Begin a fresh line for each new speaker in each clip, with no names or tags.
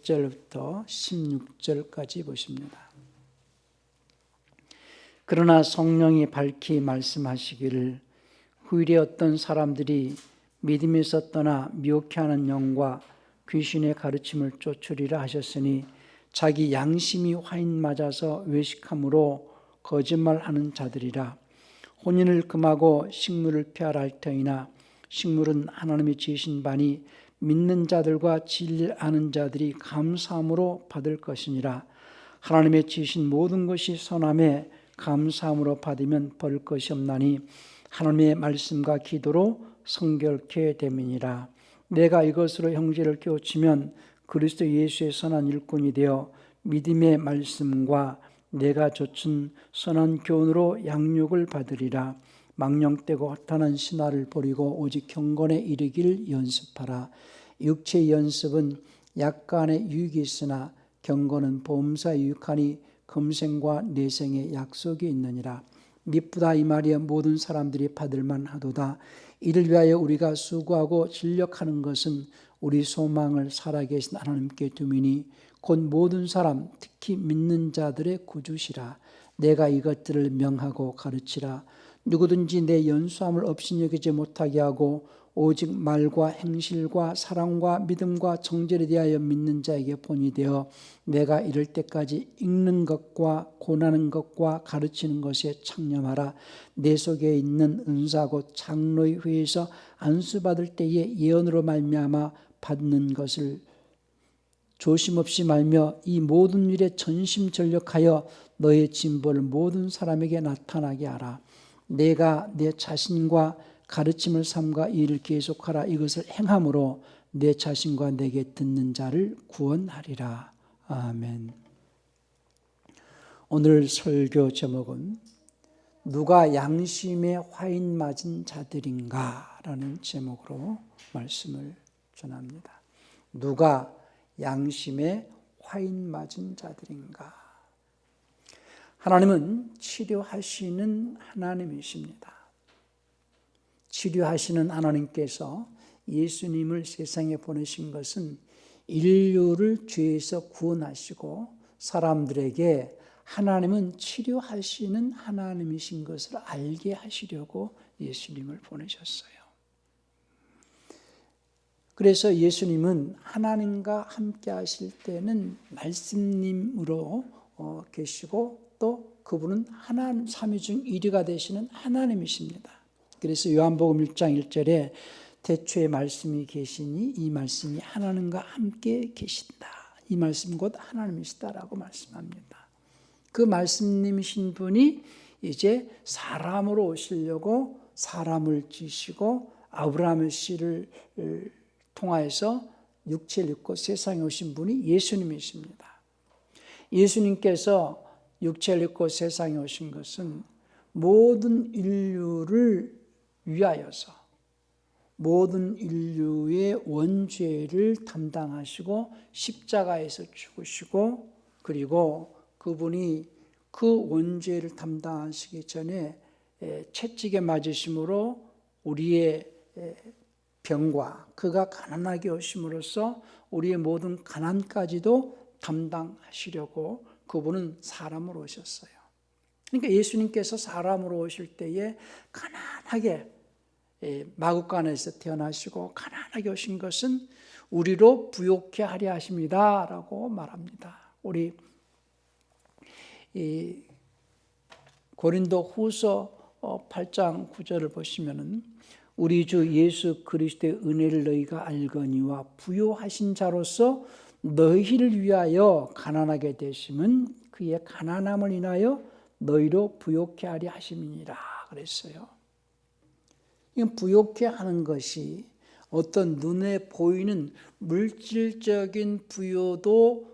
1절부터 16절까지 보십니다. 그러나 성령이 밝히 말씀하시기를 후일에 어떤 사람들이 믿음에서 떠나 미혹해하는 영과 귀신의 가르침을 쫓으리라 하셨으니 자기 양심이 화인 맞아서 외식함으로 거짓말하는 자들이라. 혼인을 금하고 식물을 피하라 할 터이나 식물은 하나님이 지으신 바니 믿는 자들과 진리를 아는 자들이 감사함으로 받을 것이니라. 하나님의 지으신 모든 것이 선함에 감사함으로 받으면 벌 것이 없나니 하나님의 말씀과 기도로 성결케 됨이니라. 내가 이것으로 형제를 깨우치면 그리스도 예수의 선한 일꾼이 되어 믿음의 말씀과 내가 좇은 선한 교훈으로 양육을 받으리라. 망령되고 허탄한 신화를 버리고 오직 경건에 이르길 연습하라. 육체의 연습은 약간의 유익이 있으나 경건은 보험사에 유익하니 금생과 내생의 약속이 있느니라. 미쁘다 이 말이여 모든 사람들이 받을만 하도다. 이를 위하여 우리가 수고하고 진력하는 것은 우리 소망을 살아계신 하나님께 둠이니 곧 모든 사람 특히 믿는 자들의 구주시라. 내가 이것들을 명하고 가르치라. 누구든지 내 연수함을 없이 여기지 못하게 하고 오직 말과 행실과 사랑과 믿음과 정죄에 대하여 믿는 자에게 본이 되어 내가 이럴 때까지 읽는 것과 고나는 것과 가르치는 것에 창념하라. 내 속에 있는 은사 곧 장로의 회에서 안수받을 때에 예언으로 말미암아 받는 것을 조심없이 말며 이 모든 일에 전심전력하여 너의 진보를 모든 사람에게 나타나게 하라. 내가 내 자신과 가르침을 삼가 이 일을 계속하라. 이것을 행함으로 내 자신과 내게 듣는 자를 구원하리라. 아멘. 오늘 설교 제목은 누가 양심에 화인 맞은 자들인가 라는 제목으로 말씀을 전합니다. 누가 양심에 화인 맞은 자들인가. 하나님은 치료하시는 하나님이십니다. 치료하시는 하나님께서 예수님을 세상에 보내신 것은 인류를 죄에서 구원하시고 사람들에게 하나님은 치료하시는 하나님이신 것을 알게 하시려고 예수님을 보내셨어요. 그래서 예수님은 하나님과 함께 하실 때는 말씀님으로 계시고 또 그분은 하나님 삼위 중 1위가 되시는 하나님이십니다. 그래서 요한복음 1장 1절에 태초에 말씀이 계시니 이 말씀이 하나님과 함께 계신다. 이 말씀 곧 하나님이시다라고 말씀합니다. 그 말씀님이신 분이 이제 사람으로 오시려고 사람을 지시고 아브라함의 씨를 통하여서 육체를 입고 세상에 오신 분이 예수님이십니다. 예수님께서 육체를 입고 세상에 오신 것은 모든 인류를 위하여서 모든 인류의 원죄를 담당하시고 십자가에서 죽으시고 그리고 그분이 그 원죄를 담당하시기 전에 채찍에 맞으심으로 우리의 병과 그가 가난하게 오심으로써 우리의 모든 가난까지도 담당하시려고 그분은 사람으로 오셨어요. 그러니까 예수님께서 사람으로 오실 때에 가난하게 마구간에서 태어나시고 가난하게 오신 것은 우리로 부욕케 하려 하십니다 라고 말합니다. 우리 고린도 후서 8장 9절을 보시면은 우리 주 예수 그리스도의 은혜를 너희가 알거니와 부요하신 자로서 너희를 위하여 가난하게 되심은 그의 가난함을 인하여 너희로 부욕케 하려 하심이니라 그랬어요. 이건 부욕케 하는 것이 어떤 눈에 보이는 물질적인 부요도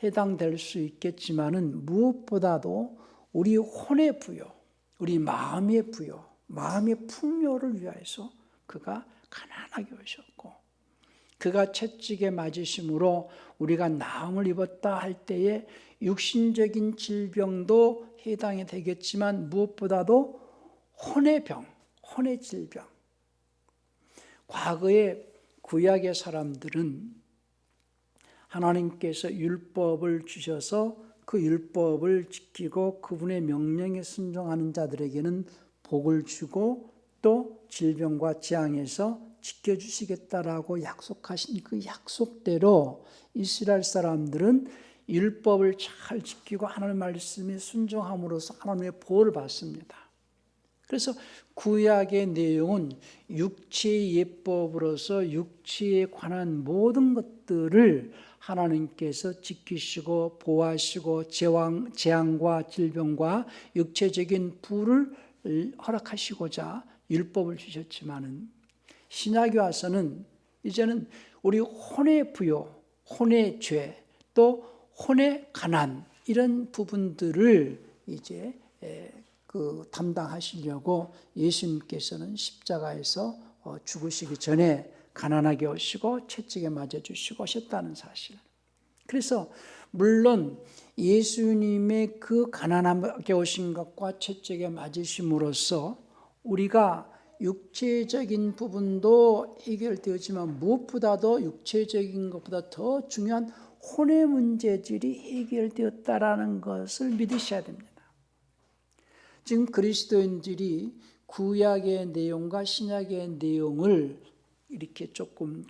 해당될 수 있겠지만은 무엇보다도 우리 혼의 부요, 우리 마음의 부요, 마음의 풍요를 위하여서 그가 가난하게 오셨고 그가 채찍에 맞으심으로 우리가 나음을 입었다 할 때에 육신적인 질병도 해당이 되겠지만 무엇보다도 혼의 병, 혼의 질병. 과거의 구약의 사람들은 하나님께서 율법을 주셔서 그 율법을 지키고 그분의 명령에 순종하는 자들에게는 복을 주고 또 질병과 재앙에서 지켜주시겠다라고 약속하신 그 약속대로 이스라엘 사람들은 율법을 잘 지키고 하나님의 말씀에 순종함으로써 하나님의 보호를 받습니다. 그래서 구약의 내용은 육체의 예법으로서 육체에 관한 모든 것들을 하나님께서 지키시고 보호하시고 재앙과 질병과 육체적인 불을 허락하시고자 율법을 주셨지만은 신약에 와서는 이제는 우리 혼의 부요, 혼의 죄, 또 혼의 가난 이런 부분들을 이제 담당하시려고 예수님께서는 십자가에서 죽으시기 전에 가난하게 오시고 채찍에 맞아주시고 오셨다는 사실. 그래서 물론 예수님의 그 가난하게 오신 것과 채찍에 맞으심으로써 우리가 육체적인 부분도 해결되었지만 무엇보다도 육체적인 것보다 더 중요한 혼의 문제들이 해결되었다라는 것을 믿으셔야 됩니다. 지금 그리스도인들이 구약의 내용과 신약의 내용을 이렇게 조금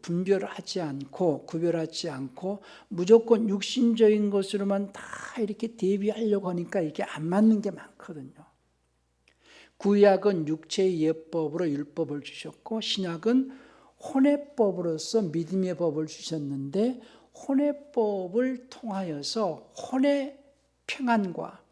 분별하지 않고 구별하지 않고 무조건 육신적인 것으로만 다 이렇게 대비하려고 하니까 이게 안 맞는 게 많거든요. 구약은 육체의 예법으로 율법을 주셨고 신약은 혼의법으로서 믿음의 법을 주셨는데 혼의법을 통하여서 혼의 평안과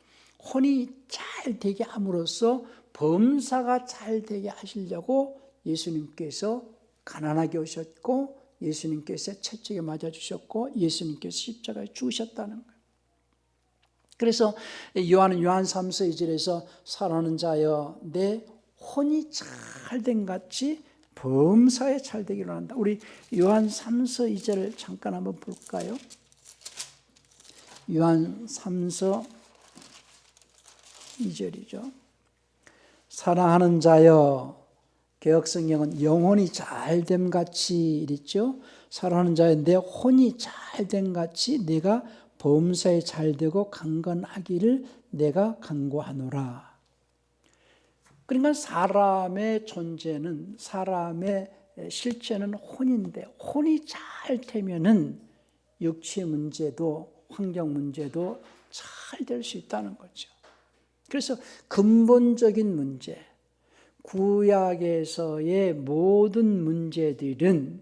혼이 잘 되게 함으로써 범사가 잘 되게 하시려고 예수님께서 가난하게 오셨고 예수님께서 채찍에 맞아주셨고 예수님께서 십자가에 죽으셨다는 거예요. 그래서 요한은 요한 3서 2절에서 사랑하는 자여 내 혼이 잘된 같이 범사에 잘 되기를 한다. 우리 요한 3서 2절을 잠깐 한번 볼까요? 요한 3서 2절이죠. 사랑하는 자여, 개역성경은 영혼이 잘됨 같이 이랬죠. 사랑하는 자여 내 혼이 잘됨 같이 내가 범사에 잘되고 강건하기를 내가 간구하노라. 그러니까 사람의 존재는 사람의 실체는 혼인데 혼이 잘 되면은 육체 문제도 환경 문제도 잘 될 수 있다는 거죠. 그래서 근본적인 문제, 구약에서의 모든 문제들은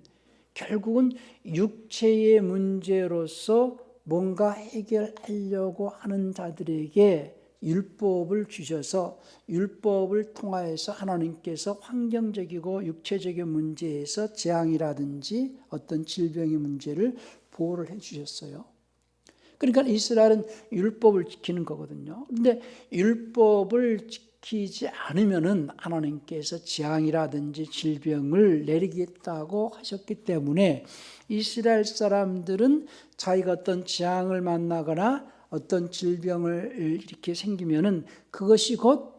결국은 육체의 문제로서 뭔가 해결하려고 하는 자들에게 율법을 주셔서 율법을 통하여서 하나님께서 환경적이고 육체적인 문제에서 재앙이라든지 어떤 질병의 문제를 보호를 해 주셨어요. 그러니까 이스라엘은 율법을 지키는 거거든요. 그런데 율법을 지키지 않으면은 하나님께서 재앙이라든지 질병을 내리겠다고 하셨기 때문에 이스라엘 사람들은 자기가 어떤 재앙을 만나거나 어떤 질병을 이렇게 생기면은 그것이 곧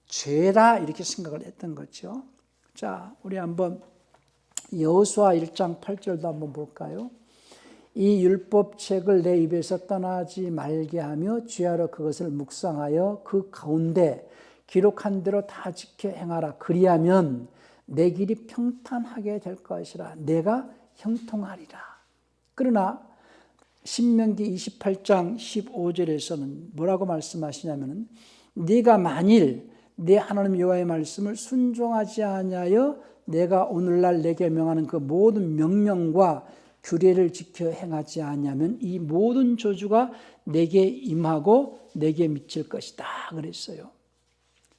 죄다 이렇게 생각을 했던 거죠. 자, 우리 한번 여호수아 1장 8절도 한번 볼까요? 이 율법책을 내 입에서 떠나지 말게 하며 주야로 그것을 묵상하여 그 가운데 기록한 대로 다 지켜 행하라. 그리하면 내 길이 평탄하게 될 것이라. 내가 형통하리라. 그러나 신명기 28장 15절에서는 뭐라고 말씀하시냐면 네가 만일 내 하나님 여호와의 말씀을 순종하지 아니하여 내가 오늘날 내게 명하는 그 모든 명령과 규례를 지켜 행하지 아니하면 이 모든 저주가 내게 임하고 내게 미칠 것이다 그랬어요.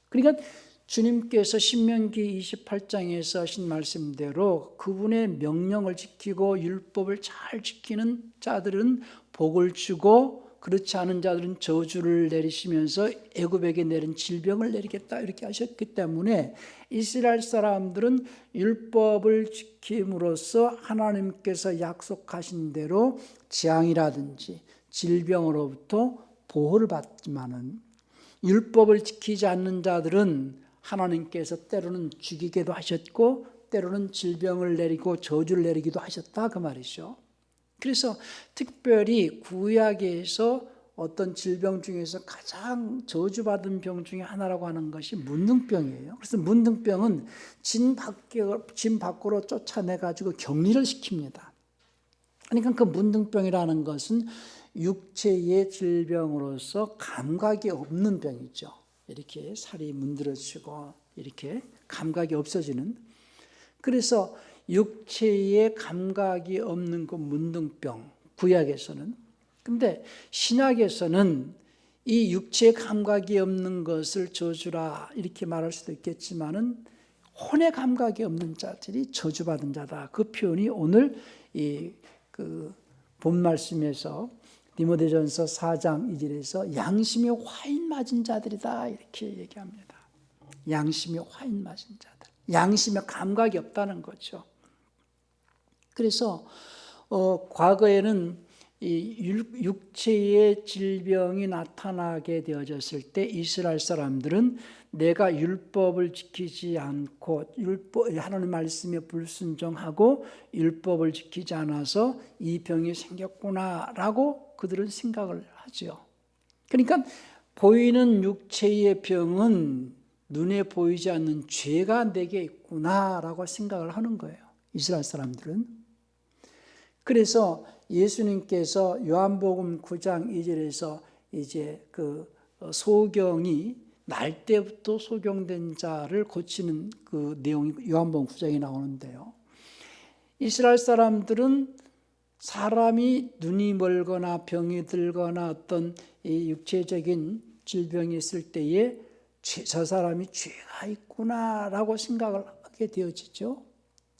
그러니까 주님께서 신명기 28장에서 하신 말씀대로 그분의 명령을 지키고 율법을 잘 지키는 자들은 복을 주고 그렇지 않은 자들은 저주를 내리시면서 애굽에게 내린 질병을 내리겠다 이렇게 하셨기 때문에 이스라엘 사람들은 율법을 지킴으로써 하나님께서 약속하신 대로 재앙이라든지 질병으로부터 보호를 받지만은 율법을 지키지 않는 자들은 하나님께서 때로는 죽이기도 하셨고 때로는 질병을 내리고 저주를 내리기도 하셨다 그 말이죠. 그래서 특별히 구약에서 어떤 질병 중에서 가장 저주받은 병 중에 하나라고 하는 것이 문둥병이에요. 그래서 문둥병은 진 밖으로 쫓아내가지고 격리를 시킵니다. 그러니까 그 문둥병이라는 것은 육체의 질병으로서 감각이 없는 병이죠. 이렇게 살이 문드러지고 이렇게 감각이 없어지는. 그래서 육체의 감각이 없는 그 문둥병, 구약에서는. 근데 신약에서는 이 육체의 감각이 없는 것을 저주라 이렇게 말할 수도 있겠지만은 혼의 감각이 없는 자들이 저주받은 자다. 그 표현이 오늘 그 본 말씀에서 디모데전서 4장 2절에서 양심이 화인 맞은 자들이다 이렇게 얘기합니다. 양심이 화인 맞은 자들. 양심에 감각이 없다는 거죠. 그래서 과거에는 이 육체의 질병이 나타나게 되어졌을 때 이스라엘 사람들은 내가 율법을 지키지 않고 하나님 말씀에 불순종하고 율법을 지키지 않아서 이 병이 생겼구나라고 그들은 생각을 하죠. 그러니까 보이는 육체의 병은 눈에 보이지 않는 죄가 내게 있구나라고 생각을 하는 거예요. 이스라엘 사람들은. 그래서 예수님께서 요한복음 9장 2절에서 이제 그 소경이 날 때부터 소경된 자를 고치는 그 내용이 요한복음 9장에 나오는데요. 이스라엘 사람들은 사람이 눈이 멀거나 병이 들거나 어떤 이 육체적인 질병이 있을 때에 저 사람이 죄가 있구나라고 생각을 하게 되어지죠.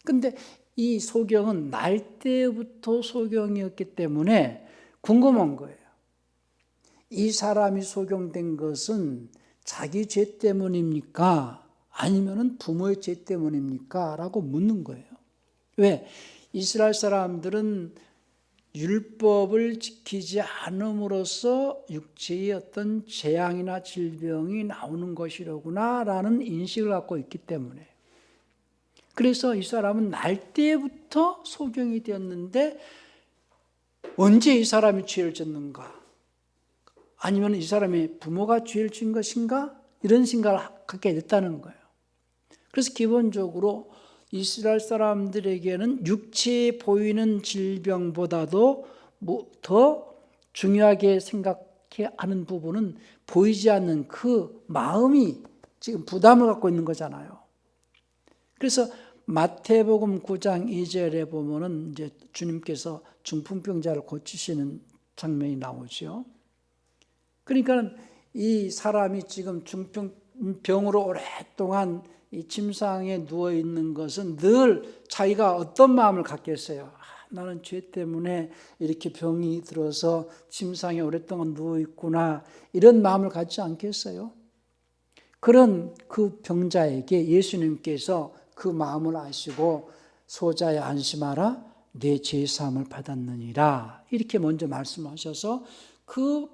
근데 이 소경은 날 때부터 소경이었기 때문에 궁금한 거예요. 이 사람이 소경된 것은 자기 죄 때문입니까? 아니면 부모의 죄 때문입니까? 라고 묻는 거예요. 왜? 이스라엘 사람들은 율법을 지키지 않음으로써 육체의 어떤 재앙이나 질병이 나오는 것이로구나 라는 인식을 갖고 있기 때문에. 그래서 이 사람은 날 때부터 소경이 되었는데 언제 이 사람이 죄를 졌는가? 아니면 이 사람의 부모가 죄를 지은 것인가? 이런 생각을 갖게 됐다는 거예요. 그래서 기본적으로 이스라엘 사람들에게는 육체에 보이는 질병보다도 더 중요하게 생각하는 부분은 보이지 않는 그 마음이 지금 부담을 갖고 있는 거잖아요. 그래서 마태복음 9장 2절에 보면은 이제 주님께서 중풍병자를 고치시는 장면이 나오죠. 그러니까 이 사람이 지금 중풍병으로 오랫동안 이 침상에 누워 있는 것은 늘 자기가 어떤 마음을 갖겠어요. 나는 죄 때문에 이렇게 병이 들어서 침상에 오랫동안 누워 있구나 이런 마음을 갖지 않겠어요? 그런 그 병자에게 예수님께서 그 마음을 아시고 소자야 안심하라 내 죄 사함을 받았느니라 이렇게 먼저 말씀하셔서 그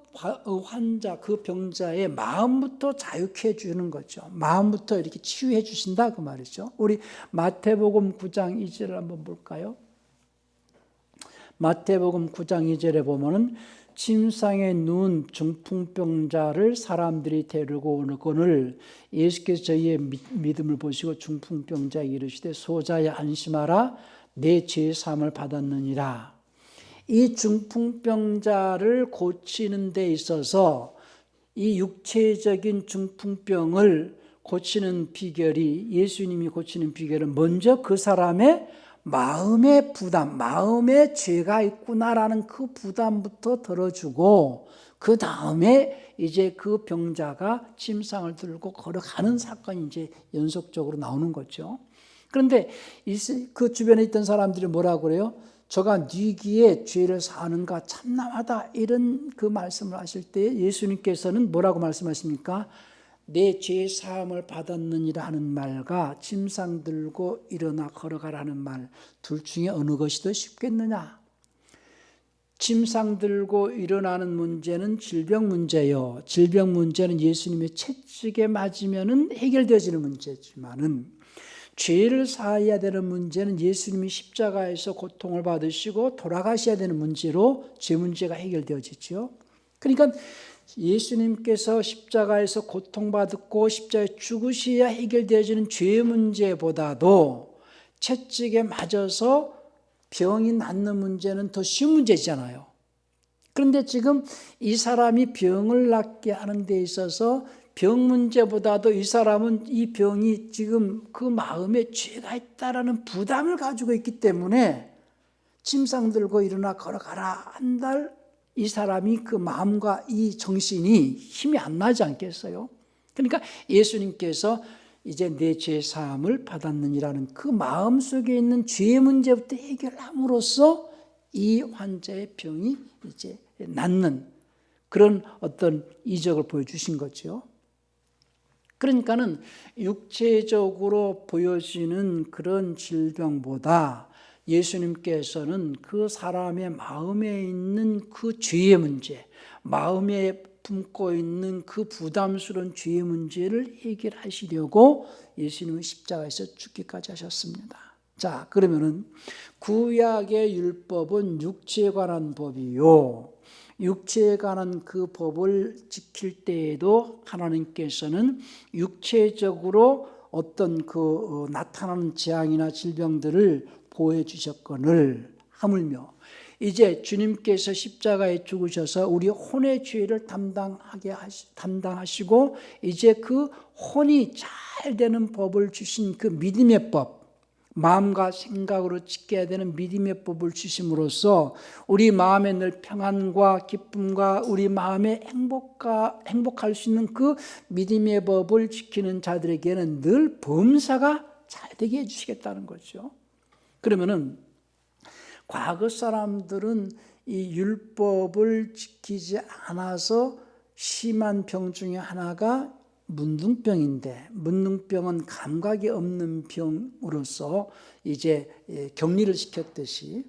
환자, 그 병자의 마음부터 자유케 해주는 거죠. 마음부터 이렇게 치유해 주신다 그 말이죠. 우리 마태복음 9장 2절을 한번 볼까요? 마태복음 9장 2절에 보면은 침상에 누운 중풍병자를 사람들이 데리고 오거늘 예수께서 저희의 믿음을 보시고 중풍병자에게 이르시되 소자야 안심하라 내 죄 사함을 받았느니라. 이 중풍병자를 고치는 데 있어서 이 육체적인 중풍병을 고치는 비결이 예수님이 고치는 비결은 먼저 그 사람의 마음의 부담, 마음에 죄가 있구나라는 그 부담부터 덜어주고 그 다음에 이제 그 병자가 침상을 들고 걸어가는 사건이 이제 연속적으로 나오는 거죠. 그런데 그 주변에 있던 사람들이 뭐라고 그래요? 저가 네 귀에 죄를 사하는가 참남하다 이런 그 말씀을 하실 때 예수님께서는 뭐라고 말씀하십니까? 내 죄 사함을 받았느니라 하는 말과 침상 들고 일어나 걸어가라는 말 둘 중에 어느 것이 더 쉽겠느냐? 침상 들고 일어나는 문제는 질병 문제요. 질병 문제는 예수님의 채찍에 맞으면은 해결되어지는 문제지만은 죄를 사해야 되는 문제는 예수님이 십자가에서 고통을 받으시고 돌아가셔야 되는 문제로 죄 문제가 해결되어지죠. 그러니까 예수님께서 십자가에서 고통받고 십자가에 죽으셔야 해결되어지는 죄 문제보다도 채찍에 맞아서 병이 낫는 문제는 더 쉬운 문제잖아요. 그런데 지금 이 사람이 병을 낫게 하는 데 있어서 병 문제보다도 이 사람은 이 병이 지금 그 마음에 죄가 있다라는 부담을 가지고 있기 때문에 침상 들고 일어나 걸어가라 한달 이 사람이 그 마음과 이 정신이 힘이 안 나지 않겠어요? 그러니까 예수님께서 이제 내 죄 사함을 받았느니라는 그 마음 속에 있는 죄 문제부터 해결함으로써 이 환자의 병이 이제 낫는 그런 어떤 이적을 보여주신 거죠. 그러니까는 육체적으로 보여지는 그런 질병보다 예수님께서는 그 사람의 마음에 있는 그 죄의 문제, 마음에 품고 있는 그 부담스러운 죄의 문제를 해결하시려고 예수님은 십자가에서 죽기까지 하셨습니다. 자, 그러면은 구약의 율법은 육체에 관한 법이요. 육체에 관한 그 법을 지킬 때에도 하나님께서는 육체적으로 어떤 그 나타나는 재앙이나 질병들을 보호해 주셨거늘 하물며 이제 주님께서 십자가에 죽으셔서 우리 혼의 죄를 담당하시고 이제 그 혼이 잘 되는 법을 주신 그 믿음의 법, 마음과 생각으로 지켜야 되는 믿음의 법을 주심으로써 우리 마음에 늘 평안과 기쁨과 우리 마음에 행복할 수 있는 그 믿음의 법을 지키는 자들에게는 늘 범사가 잘 되게 해주시겠다는 거죠. 그러면은 과거 사람들은 이 율법을 지키지 않아서 심한 병 중에 하나가 문둥병인데, 문둥병은 감각이 없는 병으로서 이제 격리를 시켰듯이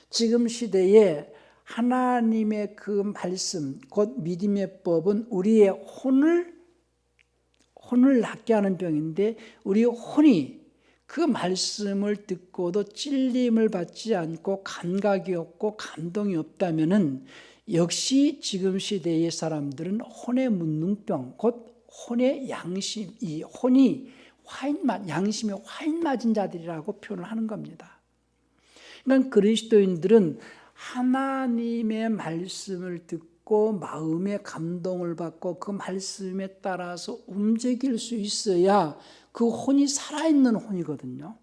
지금 시대에 하나님의 그 말씀, 곧 믿음의 법은 우리의 혼을 낫게 하는 병인데, 우리 혼이 그 말씀을 듣고도 찔림을 받지 않고 감각이 없고 감동이 없다면은 역시 지금 시대의 사람들은 혼의 문둥병, 곧 혼의 양심, 이 혼이 양심에 화인 맞은 자들이라고 표현을 하는 겁니다. 그러니까 그리스도인들은 하나님의 말씀을 듣고 마음의 감동을 받고 그 말씀에 따라서 움직일 수 있어야 그 혼이 살아있는 혼이거든요.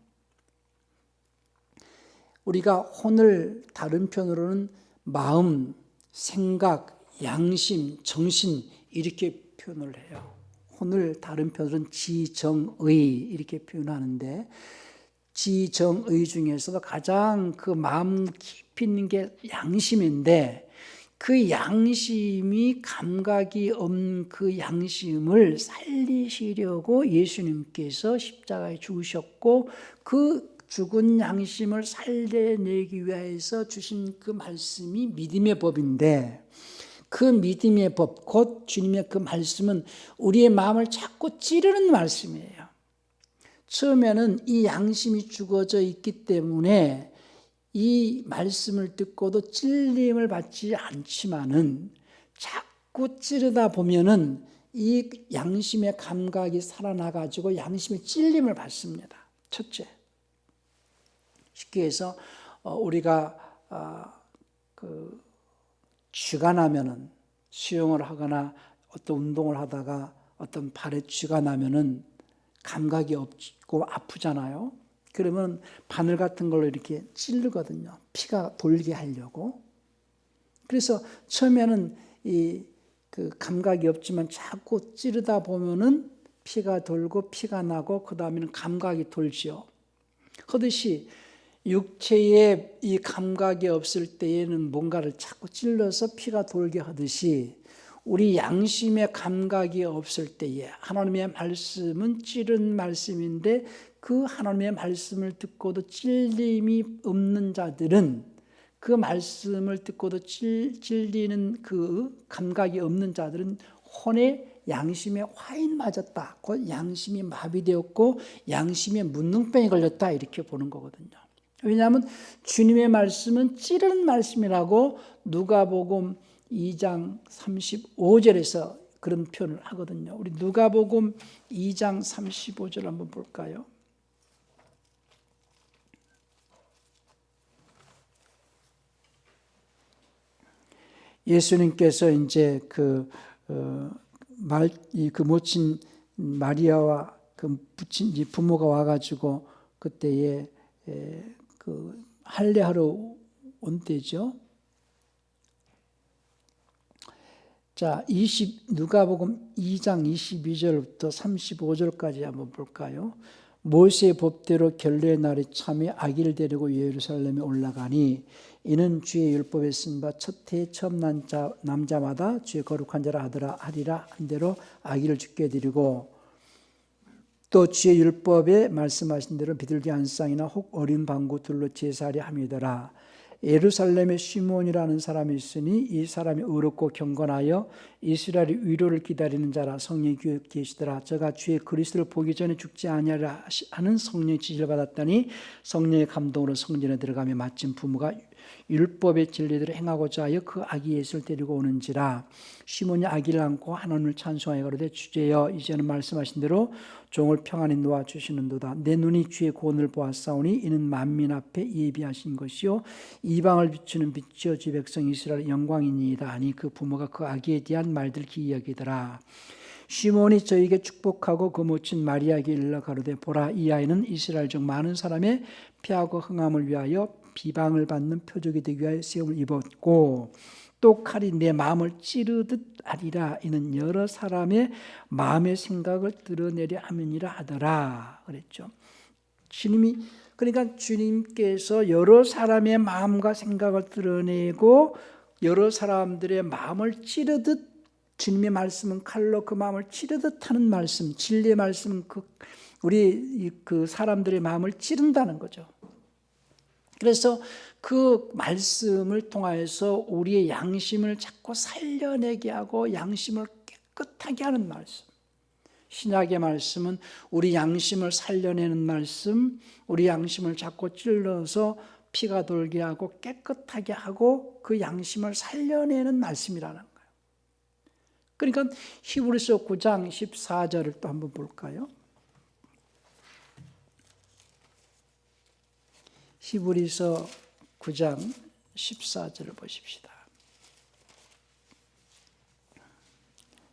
우리가 혼을 다른 편으로는 마음, 생각, 양심, 정신 이렇게 표현을 해요. 혼을 다른 편으로는 지정의 이렇게 표현하는데, 지정의 중에서도 가장 그 마음 깊이 있는 게 양심인데, 그 양심이 감각이 없는 그 양심을 살리시려고 예수님께서 십자가에 죽으셨고, 그 죽은 양심을 살려내기 위해서 주신 그 말씀이 믿음의 법인데, 그 믿음의 법, 곧 주님의 그 말씀은 우리의 마음을 자꾸 찌르는 말씀이에요. 처음에는 이 양심이 죽어져 있기 때문에 이 말씀을 듣고도 찔림을 받지 않지만은 자꾸 찌르다 보면은 이 양심의 감각이 살아나가지고 양심의 찔림을 받습니다. 첫째, 쉽게 해서 우리가 쥐가 나면은 수영을 하거나 어떤 운동을 하다가 어떤 발에 쥐가 나면은 감각이 없고 아프잖아요. 그러면 바늘 같은 걸로 이렇게 찌르거든요. 피가 돌게 하려고. 그래서 처음에는 그 감각이 없지만 자꾸 찌르다 보면은 피가 돌고 피가 나고 그 다음에는 감각이 돌지요. 그렇듯이 육체에 이 감각이 없을 때에는 뭔가를 자꾸 찔러서 피가 돌게 하듯이 우리 양심의 감각이 없을 때에 하나님의 말씀은 찌른 말씀인데 그 하나님의 말씀을 듣고도 찔림이 없는 자들은 그 말씀을 듣고도 찔리는 그 감각이 없는 자들은 혼의 양심에 화인 맞았다. 곧 양심이 마비되었고 양심에 문둥병이 걸렸다 이렇게 보는 거거든요. 왜냐하면 주님의 말씀은 찌르는 말씀이라고 누가복음 2장 35절에서 그런 표현을 하거든요. 우리 누가복음 2장 35절 한번 볼까요? 예수님께서 이제 그 모친 마리아와 그 부모가 와가지고 그때에 그 할례하러 온 때죠. 자, 누가복음 2장 22절부터 35절까지 한번 볼까요? 모세의 법대로 결례의 날이 참에 아기를 데리고 예루살렘에 올라가니 이는 주의 율법에 쓴 바 첫 해에 처음 난 남자마다 주의 거룩한 자라 하리라 한 대로 아기를 죽게 드리고 또 주의 율법에 말씀하신 대로 비둘기 한 쌍이나 혹 어린 방구들로 제사하려 함이더라. 예루살렘에 시몬이라는 사람이 있으니 이 사람이 의롭고 경건하여 이스라엘의 위로를 기다리는 자라 성령이 귀에 계시더라. 저가 주의 그리스도를 보기 전에 죽지 아니하리라 하는 성령의 지시를 받았더니 성령의 감동으로 성전에 들어가며 마침 부모가 율법의 진리대로 행하고자 하여 그 아기 예수를 데리고 오는지라. 시몬이 아기를 안고 하나님을 찬송하여 가로되 주제여 이제는 말씀하신 대로 종을 평안히 놓아주시는도다. 내 눈이 주의 구원을 보았사오니 이는 만민 앞에 예비하신 것이요 이방을 비추는 빛이요 주 백성 이스라엘 영광이니이다 하니 그 부모가 그 아기에 대한 말들 기이 여기더라. 시몬이 저에게 축복하고 그 모친 마리아에게 일러 가로되 보라 이 아이는 이스라엘 중 많은 사람의 피하고 흥함을 위하여 비방을 받는 표적이 되기 위하여 시험을 입었고 또 칼이 내 마음을 찌르듯 하리라. 이는 여러 사람의 마음의 생각을 드러내려 함이니라 하더라 그랬죠. 그러니까 주님께서 여러 사람의 마음과 생각을 드러내고 여러 사람들의 마음을 찌르듯 주님의 말씀은 칼로 그 마음을 찌르듯 하는 말씀, 진리의 말씀은 우리 그 사람들의 마음을 찌른다는 거죠. 그래서 그 말씀을 통하여서 우리의 양심을 자꾸 살려내게 하고 양심을 깨끗하게 하는 말씀. 신약의 말씀은 우리 양심을 살려내는 말씀, 우리 양심을 자꾸 찔러서 피가 돌게 하고 깨끗하게 하고 그 양심을 살려내는 말씀이라는 거예요. 그러니까 히브리서 9장 14절을 또 한번 볼까요? 히브리서 9장 14절을 보십시다.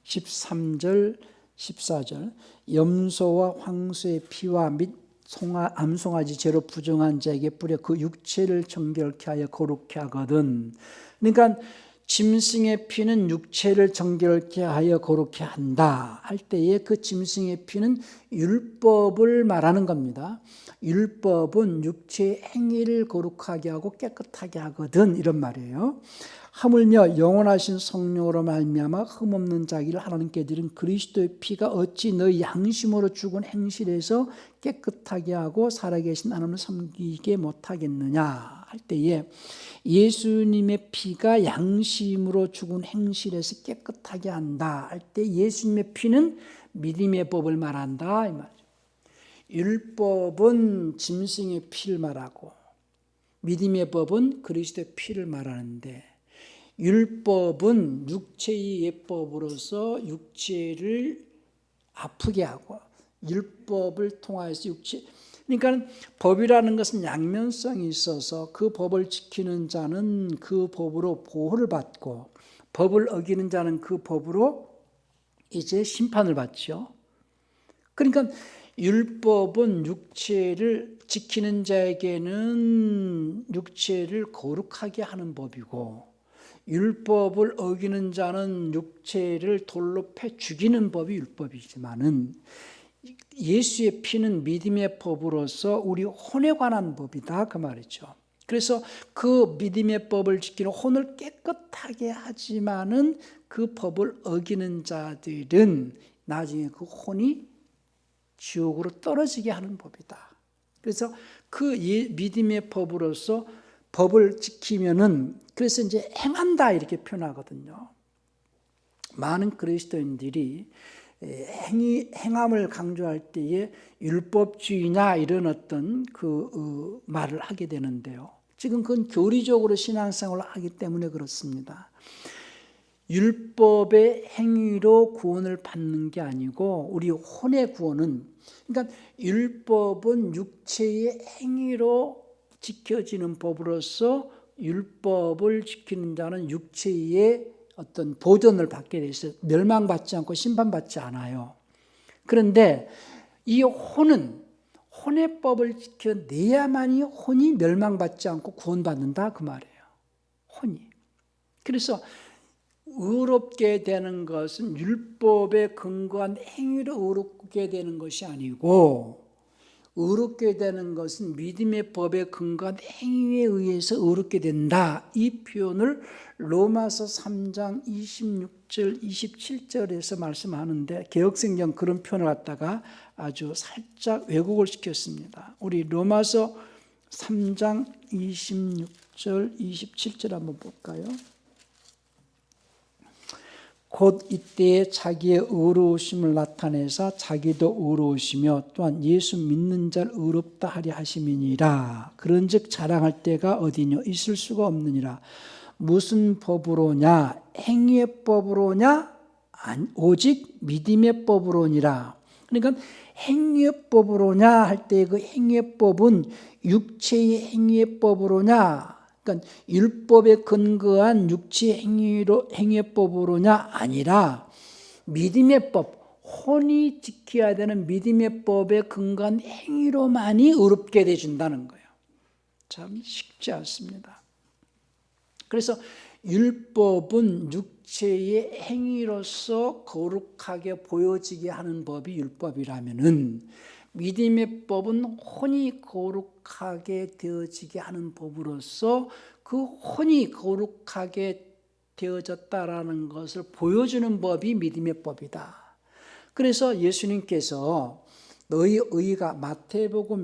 13절 14절 염소와 황소의 피와 및 암송아지 죄로 부정한 자에게 뿌려 그 육체를 정결케 하여 거룩케 하거든. 그러니까 짐승의 피는 육체를 정결케 하여 거룩케 한다 할 때에 그 짐승의 피는 율법을 말하는 겁니다. 율법은 육체의 행위를 거룩하게 하고 깨끗하게 하거든 이런 말이에요. 하물며 영원하신 성령으로 말미암아 흠없는 자기를 하나님께 드린 그리스도의 피가 어찌 너희 양심으로 죽은 행실에서 깨끗하게 하고 살아계신 하나님을 섬기게 못하겠느냐 할 때에 예수님의 피가 양심으로 죽은 행실에서 깨끗하게 한다 할 때 예수님의 피는 믿음의 법을 말한다 이 말이죠. 율법은 짐승의 피를 말하고 믿음의 법은 그리스도의 피를 말하는데 율법은 육체의 예법으로서 육체를 아프게 하고 율법을 통하여서 그러니까 법이라는 것은 양면성이 있어서 그 법을 지키는 자는 그 법으로 보호를 받고 법을 어기는 자는 그 법으로 이제 심판을 받죠. 그러니까 율법은 육체를 지키는 자에게는 육체를 거룩하게 하는 법이고 율법을 어기는 자는 육체를 돌로 패 죽이는 법이 율법이지만은 예수의 피는 믿음의 법으로서 우리 혼에 관한 법이다 그 말이죠. 그래서 그 믿음의 법을 지키는 혼을 깨끗하게 하지만은 그 법을 어기는 자들은 나중에 그 혼이 지옥으로 떨어지게 하는 법이다. 그래서 그 믿음의 법으로서 법을 지키면은 그래서 이제 행한다 이렇게 표현하거든요. 많은 그리스도인들이 행함을 강조할 때에 율법주의냐 이런 어떤 말을 하게 되는데요. 지금 그건 교리적으로 신앙생활을 하기 때문에 그렇습니다. 율법의 행위로 구원을 받는 게 아니고 우리 혼의 구원은, 그러니까 율법은 육체의 행위로 지켜지는 법으로서 율법을 지키는 자는 육체의 어떤 보존을 받게 돼 있어요. 멸망받지 않고 심판받지 않아요. 그런데 이 혼의 법을 지켜내야만이 혼이 멸망받지 않고 구원받는다 그 말이에요. 혼이. 그래서 의롭게 되는 것은 율법에 근거한 행위로 의롭게 되는 것이 아니고, 의롭게 되는 것은 믿음의 법에 근거한 행위에 의해서 의롭게 된다. 이 표현을 로마서 3장 26절 27절에서 말씀하는데, 개역성경 그런 표현을 갖다가 아주 살짝 왜곡을 시켰습니다. 우리 로마서 3장 26절 27절 한번 볼까요? 곧 이때에 자기의 의로우심을 나타내사 자기도 의로우시며 또한 예수 믿는 자를 의롭다 하려 하심이니라. 그런즉 자랑할 때가 어디뇨? 있을 수가 없느니라. 무슨 법으로냐? 행위의 법으로냐? 오직 믿음의 법으로니라. 그러니까 행위의 법으로냐 할 때 그 행위의 법은 육체의 행위의 법으로냐? 그러니까 율법에 근거한 육체 행위의 법으로냐 아니라 믿음의 법, 혼이 지켜야 되는 믿음의 법에 근거한 행위로만이 의롭게 되준다는 거예요. 참 쉽지 않습니다. 그래서 율법은 육체의 행위로서 거룩하게 보여지게 하는 법이 율법이라면은, 믿음의 법은 혼이 거룩하게 되어지게 하는 법으로서 그 혼이 거룩하게 되어졌다라는 것을 보여주는 법이 믿음의 법이다. 그래서 예수님께서 너희 의가 마태복음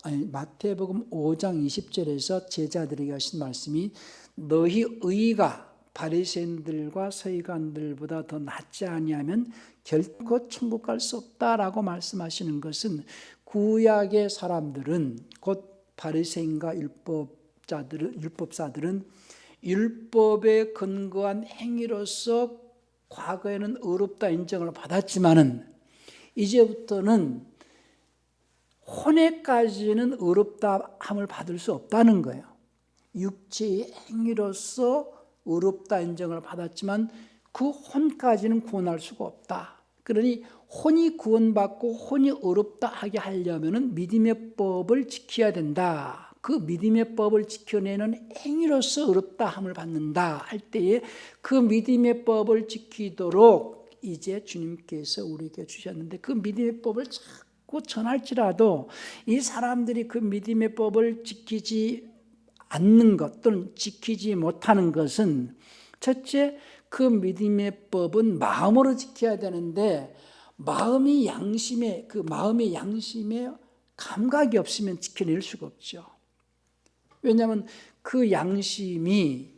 5장 20절에서 제자들에게 하신 말씀이, 너희 의가 바리새인들과 서기관들보다 더 낫지 아니하면 결코 천국 갈 수 없다라고 말씀하시는 것은, 구약의 사람들은, 곧 바리새인과 율법사들은 율법에 근거한 행위로서 과거에는 의롭다 인정을 받았지만은 이제부터는 혼에까지는 의롭다함을 받을 수 없다는 거예요. 육체의 행위로서 의롭다 인정을 받았지만 그 혼까지는 구원할 수가 없다. 그러니 혼이 구원받고 혼이 의롭다 하게 하려면 믿음의 법을 지켜야 된다. 그 믿음의 법을 지켜내는 행위로서 의롭다함을 받는다 할 때에 그 믿음의 법을 지키도록 이제 주님께서 우리에게 주셨는데, 그 믿음의 법을 자꾸 전할지라도 이 사람들이 그 믿음의 법을 지키지 않는 것 또는 지키지 못하는 것은, 첫째, 그 믿음의 법은 마음으로 지켜야 되는데 마음의 양심에 감각이 없으면 지켜낼 수가 없죠. 왜냐하면 그 양심이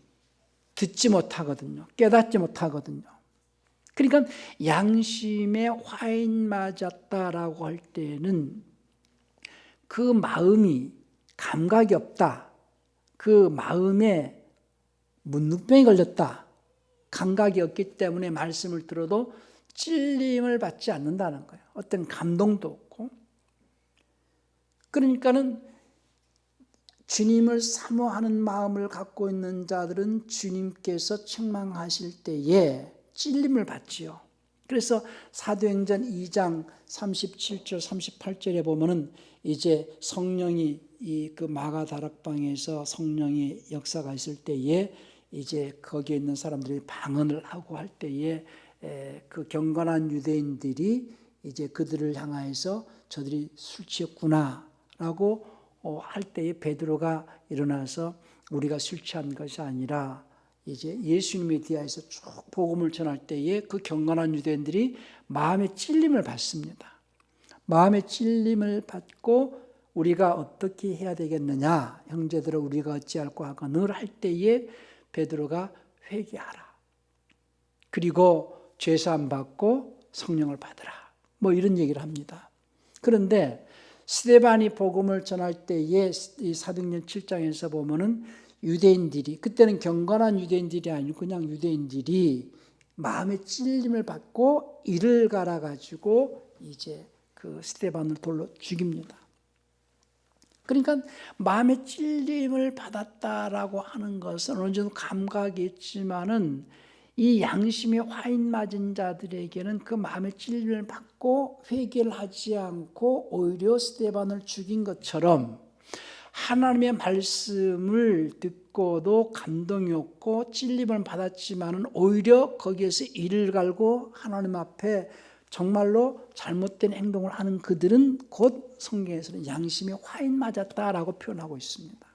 듣지 못하거든요. 깨닫지 못하거든요. 그러니까 양심에 화인 맞았다라고 할 때는 그 마음이 감각이 없다. 그 마음에 문둥병이 걸렸다. 감각이 없기 때문에 말씀을 들어도 찔림을 받지 않는다는 거예요. 어떤 감동도 없고. 그러니까는 주님을 사모하는 마음을 갖고 있는 자들은 주님께서 책망하실 때에 찔림을 받지요. 그래서 사도행전 2장 37절 38절에 보면은 이제 성령이 그 마가다락방에서 성령의 역사가 있을 때에 이제 거기에 있는 사람들이 방언을 하고 할 때에 그 경건한 유대인들이 이제 그들을 향하여서 저들이 술 취했구나라고 할 때에 베드로가 일어나서 우리가 술 취한 것이 아니라 이제 예수님에 대해서 쭉 복음을 전할 때에 그 경건한 유대인들이 마음의 찔림을 받습니다. 마음의 찔림을 받고 우리가 어떻게 해야 되겠느냐, 형제들아 우리가 어찌할까 하거늘 할 때에 베드로가 회개하라. 그리고 죄사함 받고 성령을 받으라. 뭐 이런 얘기를 합니다. 그런데 스데반이 복음을 전할 때에 이 사도행전 7장에서 보면은 유대인들이, 그때는 경건한 유대인들이 아니고 그냥 유대인들이 마음의 찔림을 받고 이를 갈아가지고 이제 그 스데반을 돌로 죽입니다. 그러니까 마음의 찔림을 받았다라고 하는 것은 어느 정도 감각이 있지만은 이 양심에 화인 맞은 자들에게는 그 마음의 찔림을 받고 회개를 하지 않고 오히려 스데반을 죽인 것처럼 하나님의 말씀을 듣고도 감동이 없고 찔림을 받았지만은 오히려 거기에서 이를 갈고 하나님 앞에 정말로 잘못된 행동을 하는 그들은 곧 성경에서는 양심에 화인 맞았다라고 표현하고 있습니다.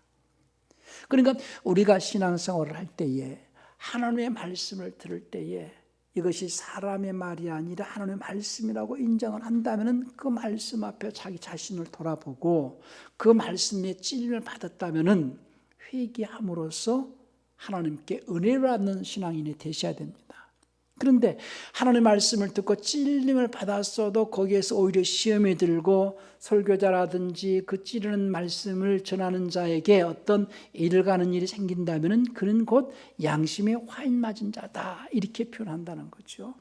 그러니까 우리가 신앙생활을 할 때에 하나님의 말씀을 들을 때에 이것이 사람의 말이 아니라 하나님의 말씀이라고 인정을 한다면 그 말씀 앞에 자기 자신을 돌아보고 그 말씀에 찔림을 받았다면 회개함으로써 하나님께 은혜를 받는 신앙인이 되셔야 됩니다. 그런데 하나님의 말씀을 듣고 찔림을 받았어도 거기에서 오히려 시험에 들고 설교자라든지 그 찌르는 말씀을 전하는 자에게 어떤 일을 가는 일이 생긴다면 그는 곧 양심에 화인 맞은 자다, 이렇게 표현한다는 거죠.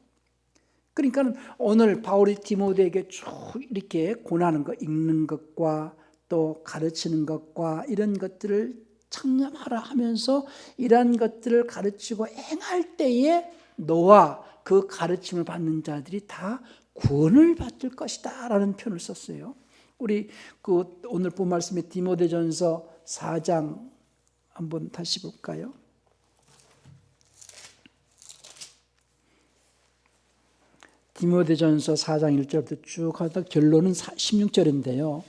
그러니까 오늘 바울이 디모데에게 쭉 이렇게 권하는 것, 읽는 것과 또 가르치는 것과 이런 것들을 청렴하라 하면서 이러한 것들을 가르치고 행할 때에 너와 그 가르침을 받는 자들이 다 구원을 받을 것이다 라는 표현을 썼어요. 우리 그 오늘 본 말씀에 디모데전서 4장 한번 다시 볼까요? 디모데전서 4장 1절부터 쭉 하다 결론은 16절인데요.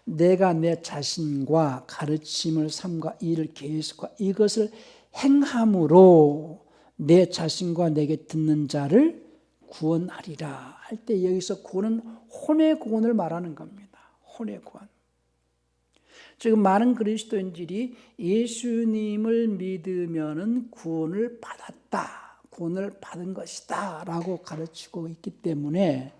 내가 내 자신과 가르침을 삼가 일을 계속과 이것을 행함으로 내 자신과 내게 듣는 자를 구원하리라 할 때 여기서 구원은 혼의 구원을 말하는 겁니다. 혼의 구원. 지금 많은 그리스도인들이 예수님을 믿으면은 구원을 받았다, 구원을 받은 것이다 라고 가르치고 있기 때문에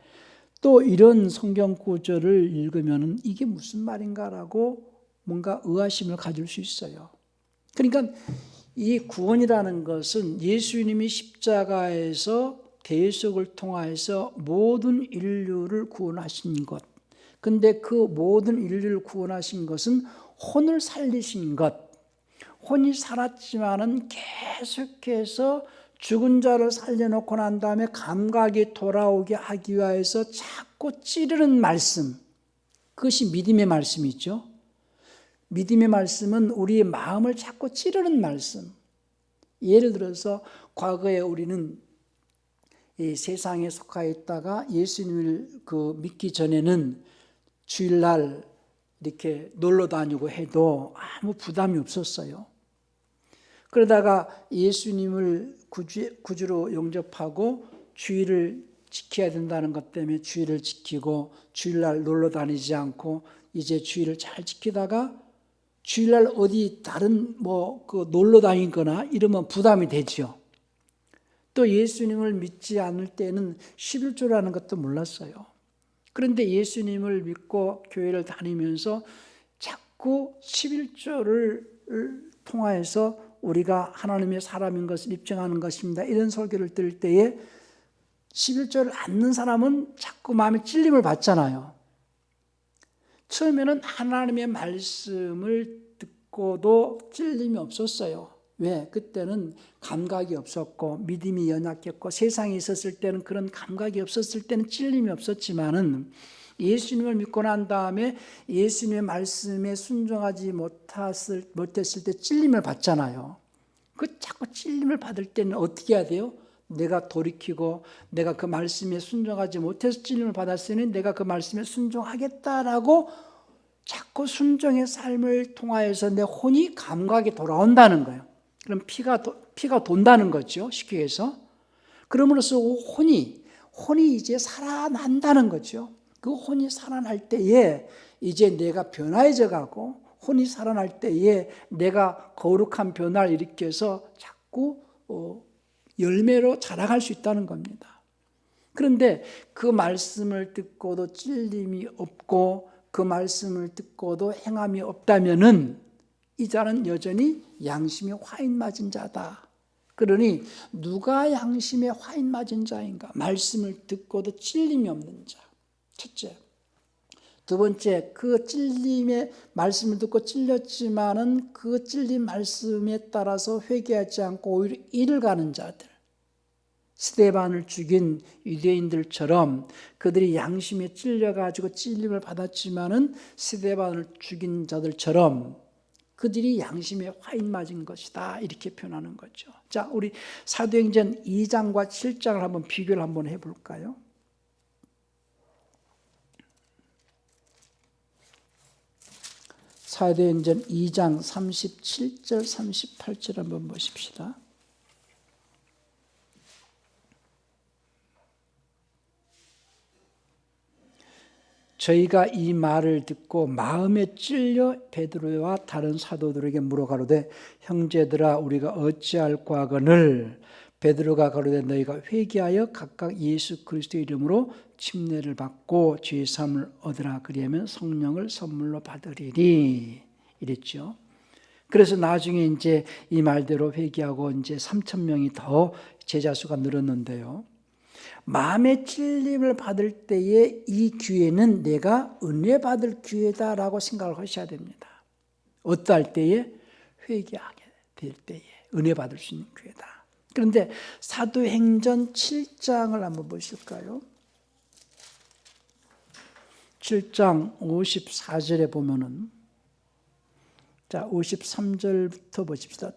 또 이런 성경 구절을 읽으면은 이게 무슨 말인가라고 뭔가 의아심을 가질 수 있어요. 그러니까 이 구원이라는 것은 예수님이 십자가에서 대속을 통하여서 모든 인류를 구원하신 것. 근데 그 모든 인류를 구원하신 것은 혼을 살리신 것. 혼이 살았지만은 계속해서 죽은 자를 살려놓고 난 다음에 감각이 돌아오게 하기 위해서 자꾸 찌르는 말씀. 그것이 믿음의 말씀이죠. 믿음의 말씀은 우리의 마음을 자꾸 찌르는 말씀. 예를 들어서 과거에 우리는 이 세상에 속하여 있다가 예수님을 믿기 전에는 주일날 이렇게 놀러 다니고 해도 아무 부담이 없었어요. 그러다가 예수님을 구주로 영접하고 주일을 지켜야 된다는 것 때문에 주일을 지키고 주일날 놀러 다니지 않고 이제 주일을 잘 지키다가 주일날 어디 다른 놀러 다니거나 이러면 부담이 되죠. 또 예수님을 믿지 않을 때는 11조라는 것도 몰랐어요. 그런데 예수님을 믿고 교회를 다니면서 자꾸 11조를 통하여서 우리가 하나님의 사람인 것을 입증하는 것입니다. 이런 설교를 들을 때에 11조를 안는 사람은 자꾸 마음에 찔림을 받잖아요. 처음에는 하나님의 말씀을 듣고도 찔림이 없었어요. 왜? 그때는 감각이 없었고 믿음이 연약했고 세상에 있었을 때는 그런 감각이 없었을 때는 찔림이 없었지만은 예수님을 믿고 난 다음에 예수님의 말씀에 순종하지 못했을 때 찔림을 받잖아요. 그 자꾸 찔림을 받을 때는 어떻게 해야 돼요? 내가 돌이키고 내가 그 말씀에 순종하지 못해서 찔림을 받았으니 내가 그 말씀에 순종하겠다라고 자꾸 순종의 삶을 통하여서 내 혼이 감각에 돌아온다는 거예요. 그럼 피가 돈다는 거죠. 쉽게 해서. 그러므로써 혼이 이제 살아난다는 거죠. 그 혼이 살아날 때에 이제 내가 변화해져 가고 혼이 살아날 때에 내가 거룩한 변화를 일으켜서 자꾸 열매로 자라갈 수 있다는 겁니다. 그런데 그 말씀을 듣고도 찔림이 없고 그 말씀을 듣고도 행함이 없다면은 이 자는 여전히 양심에 화인 맞은 자다. 그러니 누가 양심에 화인 맞은 자인가? 말씀을 듣고도 찔림이 없는 자. 첫째. 두 번째, 그 찔림의 말씀을 듣고 찔렸지만은 그 찔린 말씀에 따라서 회개하지 않고 오히려 이를 가는 자들. 스데반을 죽인 유대인들처럼 그들이 양심에 찔려가지고 찔림을 받았지만은 스데반을 죽인 자들처럼 그들이 양심에 화인 맞은 것이다. 이렇게 표현하는 거죠. 자, 우리 사도행전 2장과 7장을 한번 비교를 한번 해볼까요? 사도행전 2장 37절 38절 한번 보십시다. 저희가 이 말을 듣고 마음에 찔려 베드로와 다른 사도들에게 물어가로되 형제들아 우리가 어찌할까 하거늘 베드로가 가로되 너희가 회개하여 각각 예수 그리스도의 이름으로 침례를 받고 죄 사함을 얻으라 그리하면 성령을 선물로 받으리니 이랬죠. 그래서 나중에 이제 이 말대로 회개하고 이제 3,000명이 더 제자 수가 늘었는데요. 마음의 찔림을 받을 때에 이 기회는 내가 은혜 받을 기회다라고 생각을 하셔야 됩니다. 어떠할 때에? 회개하게 될 때에 은혜 받을 수 있는 기회다. 그런데 사도행전 7장을 한번 보실까요? 7장 54절에 보면은 자 53절부터 보십시다.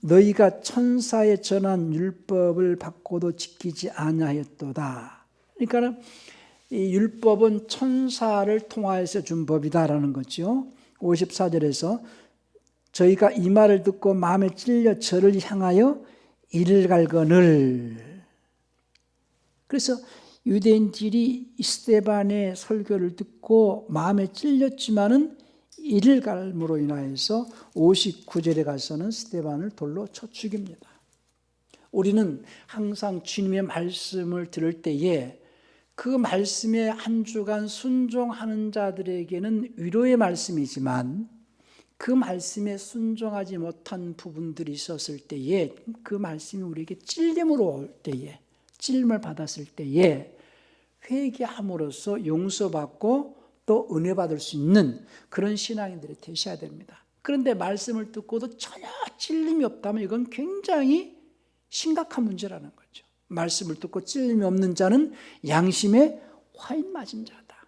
너희가 천사에 전한 율법을 받고도 지키지 아니하였도다. 그러니까 이 율법은 천사를 통하여서 준 법이다라는 거죠. 54절에서 저희가 이 말을 듣고 마음에 찔려 저를 향하여 이를 갈거늘. 그래서 유대인들이 스데반의 설교를 듣고 마음에 찔렸지만은 이를 갈므로 인하여서 59절에 가서는 스데반을 돌로 쳐 죽입니다. 우리는 항상 주님의 말씀을 들을 때에 그 말씀에 한 주간 순종하는 자들에게는 위로의 말씀이지만 그 말씀에 순종하지 못한 부분들이 있었을 때에 그 말씀이 우리에게 찔림으로 올 때에 찔림을 받았을 때에 회개함으로써 용서받고 또 은혜 받을 수 있는 그런 신앙인들이 되셔야 됩니다. 그런데 말씀을 듣고도 전혀 찔림이 없다면 이건 굉장히 심각한 문제라는 거죠. 말씀을 듣고 찔림이 없는 자는 양심에 화인 맞은 자다.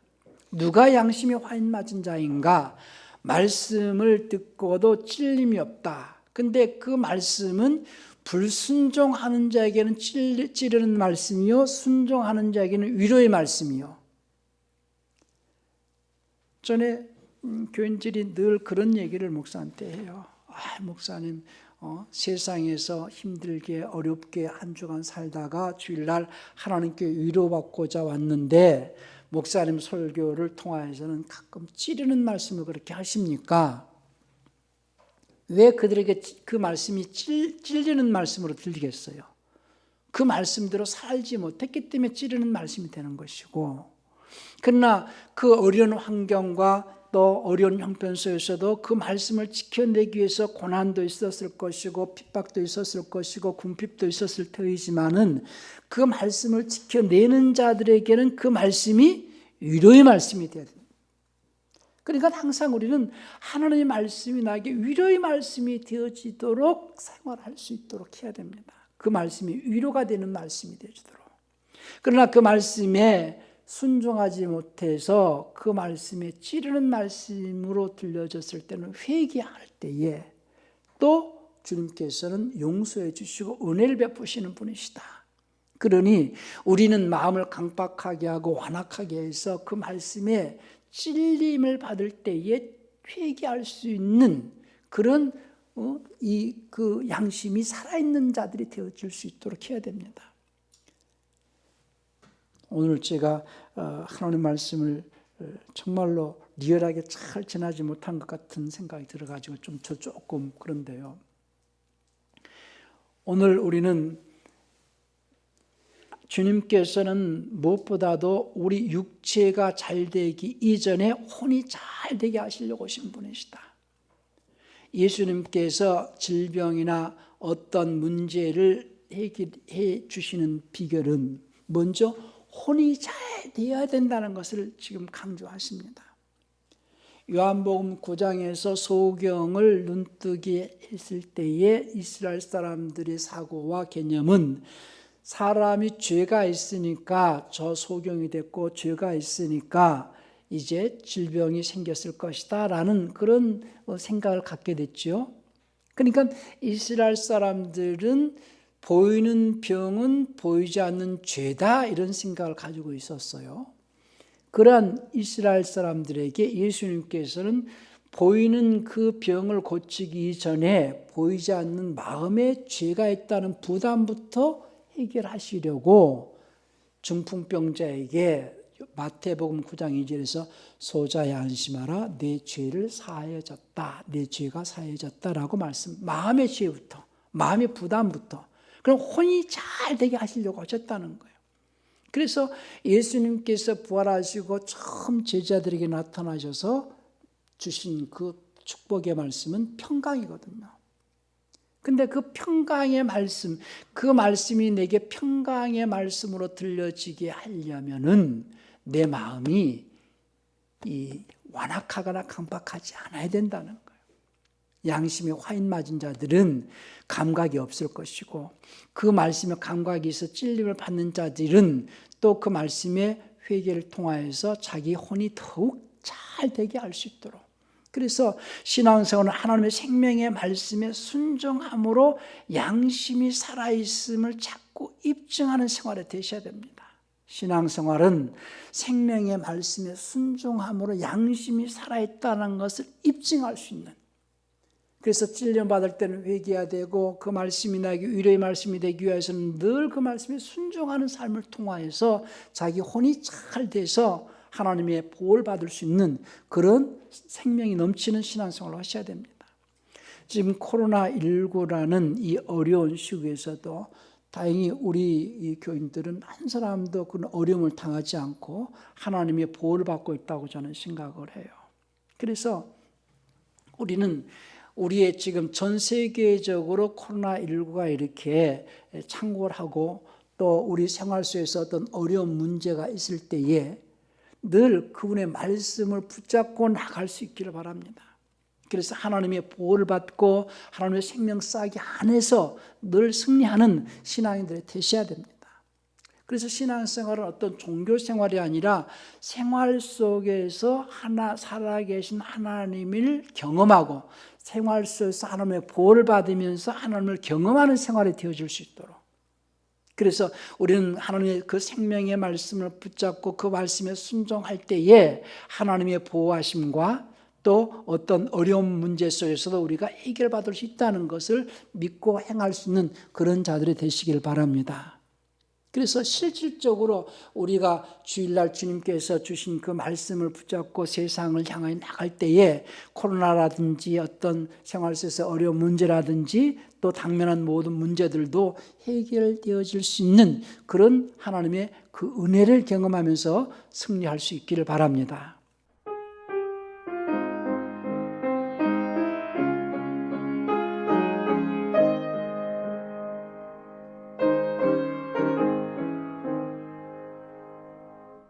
누가 양심에 화인 맞은 자인가? 말씀을 듣고도 찔림이 없다. 근데 그 말씀은 불순종하는 자에게는 찌르는 말씀이요 순종하는 자에게는 위로의 말씀이요. 전에 교인들이 늘 그런 얘기를 목사한테 해요. 목사님 세상에서 힘들게 어렵게 한 주간 살다가 주일날 하나님께 위로받고자 왔는데 목사님 설교를 통하여서는 가끔 찌르는 말씀을 그렇게 하십니까? 왜 그들에게 그 말씀이 찔리는 말씀으로 들리겠어요? 그 말씀대로 살지 못했기 때문에 찌르는 말씀이 되는 것이고, 그러나 그 어려운 환경과 또 어려운 형편 속에서도 그 말씀을 지켜내기 위해서 고난도 있었을 것이고 핍박도 있었을 것이고 궁핍도 있었을 터이지만은 그 말씀을 지켜내는 자들에게는 그 말씀이 위로의 말씀이 되어야 됩니다. 그러니까 항상 우리는 하나님의 말씀이 나에게 위로의 말씀이 되어지도록 생활할 수 있도록 해야 됩니다. 그 말씀이 위로가 되는 말씀이 되어지도록. 그러나 그 말씀에 순종하지 못해서 그 말씀에 찌르는 말씀으로 들려졌을 때는 회개할 때에 또 주님께서는 용서해 주시고 은혜를 베푸시는 분이시다. 그러니 우리는 마음을 강박하게 하고 완악하게 해서 그 말씀에 찔림을 받을 때에 회개할 수 있는 그런 그 양심이 살아있는 자들이 되어질 수 있도록 해야 됩니다. 오늘 제가 하나님 말씀을 정말로 리얼하게 잘 전하지 못한 것 같은 생각이 들어가지고 조금 그런데요. 오늘 우리는 주님께서는 무엇보다도 우리 육체가 잘 되기 이전에 혼이 잘 되게 하시려고 오신 분이시다. 예수님께서 질병이나 어떤 문제를 해결해 주시는 비결은 먼저 혼이 잘 되어야 된다는 것을 지금 강조하십니다. 요한복음 9장에서 소경을 눈뜨게 했을 때에 이스라엘 사람들의 사고와 개념은 사람이 죄가 있으니까 저 소경이 됐고 죄가 있으니까 이제 질병이 생겼을 것이다 라는 그런 생각을 갖게 됐죠. 그러니까 이스라엘 사람들은 보이는 병은 보이지 않는 죄다 이런 생각을 가지고 있었어요. 그러한 이스라엘 사람들에게 예수님께서는 보이는 그 병을 고치기 전에 보이지 않는 마음에 죄가 있다는 부담부터 해결하시려고 중풍병자에게 마태복음 9장 2절에서 소자야 안심하라 내 죄를 사하여졌다. 내 죄가 사하여졌다라고 마음의 죄부터 마음의 부담부터 그럼 혼이 잘 되게 하시려고 하셨다는 거예요. 그래서 예수님께서 부활하시고 처음 제자들에게 나타나셔서 주신 그 축복의 말씀은 평강이거든요. 근데 그 평강의 말씀, 그 말씀이 내게 평강의 말씀으로 들려지게 하려면은 내 마음이 완악하거나 강박하지 않아야 된다는 거예요. 양심에 화인 맞은 자들은 감각이 없을 것이고 그 말씀에 감각이 있어 찔림을 받는 자들은 또 그 말씀의 회개를 통하여서 자기 혼이 더욱 잘 되게 할 수 있도록 그래서 신앙생활은 하나님의 생명의 말씀에 순종함으로 양심이 살아있음을 자꾸 입증하는 생활이 되셔야 됩니다. 신앙생활은 생명의 말씀에 순종함으로 양심이 살아있다는 것을 입증할 수 있는 그래서 찔림받을 때는 회개해야 되고 그 말씀이 나에게 위로의 말씀이 되기 위해서는 늘 그 말씀에 순종하는 삶을 통하여서 자기 혼이 잘 돼서 하나님의 보호를 받을 수 있는 그런 생명이 넘치는 신앙생활을 하셔야 됩니다. 지금 코로나19라는 이 어려운 시국에서도 다행히 우리 이 교인들은 한 사람도 그런 어려움을 당하지 않고 하나님의 보호를 받고 있다고 저는 생각을 해요. 그래서 우리는 우리의 지금 전 세계적으로 코로나19가 이렇게 창궐 하고 또 우리 생활 속에서 어떤 어려운 문제가 있을 때에 늘 그분의 말씀을 붙잡고 나갈 수 있기를 바랍니다. 그래서 하나님의 보호를 받고 하나님의 생명싸기 안에서 늘 승리하는 신앙인들이 되셔야 됩니다. 그래서 신앙생활은 어떤 종교생활이 아니라 생활 속에서 살아계신 하나님을 경험하고 생활 속에서 하나님의 보호를 받으면서 하나님을 경험하는 생활이 되어질 수 있도록 그래서 우리는 하나님의 그 생명의 말씀을 붙잡고 그 말씀에 순종할 때에 하나님의 보호하심과 또 어떤 어려운 문제 속에서도 우리가 해결받을 수 있다는 것을 믿고 행할 수 있는 그런 자들이 되시길 바랍니다. 그래서 실질적으로 우리가 주일날 주님께서 주신 그 말씀을 붙잡고 세상을 향하여 나갈 때에 코로나라든지 어떤 생활 속에서 어려운 문제라든지 또 당면한 모든 문제들도 해결되어질 수 있는 그런 하나님의 그 은혜를 경험하면서 승리할 수 있기를 바랍니다.